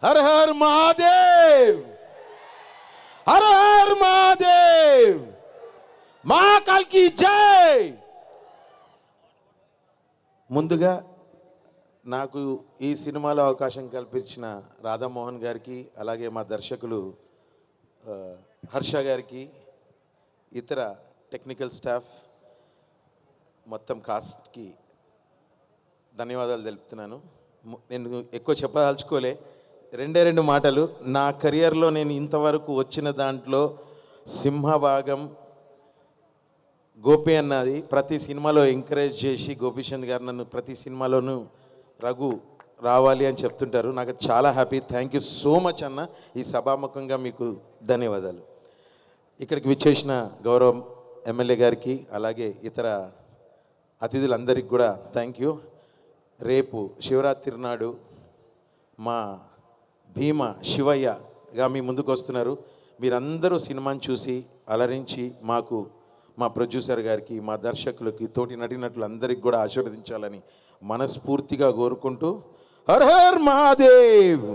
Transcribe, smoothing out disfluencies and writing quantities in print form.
Her her Mahadev, her her Mahadev, Mahakal కి జై. ముందుగా నాకు ఈ సినిమాలో అవకాశం కల్పించిన రాధామోహన్ గారికి, అలాగే మా దర్శకులు హర్ష గారికి, ఇతర టెక్నికల్ స్టాఫ్ మొత్తం కాస్ట్కి ధన్యవాదాలు తెలుపుతున్నాను. నేను ఎక్కువ చెప్పదలుచుకోలే, రెండు మాటలు. నా కెరియర్లో నేను ఇంతవరకు వచ్చిన దాంట్లో సింహభాగం గోపి అన్నది. ప్రతి సినిమాలో ఎంకరేజ్ చేసి గోపీచంద్ గారు నన్ను ప్రతి సినిమాలోనూ రఘు రావాలి అని చెప్తుంటారు. నాకు చాలా happy. Thank you so much అన్న. ఈ సభాముఖంగా మీకు ధన్యవాదాలు. ఇక్కడికి విచ్చేసిన గౌరవం ఎమ్మెల్యే గారికి, అలాగే ఇతర అతిథులందరికీ కూడా థ్యాంక్ యూ. రేపు శివరాత్రి నాడు మా భీమ శివయ్యగా మీ ముందుకు వస్తున్నారు. మీరందరూ సినిమాని చూసి అలరించి మాకు, మా ప్రొడ్యూసర్ గారికి, మా దర్శకులకి, తోటి నటినటులందరికీ కూడా ఆశీర్వదించాలని మనస్ఫూర్తిగా కోరుకుంటూ హర్ హర్ మహాదేవ్.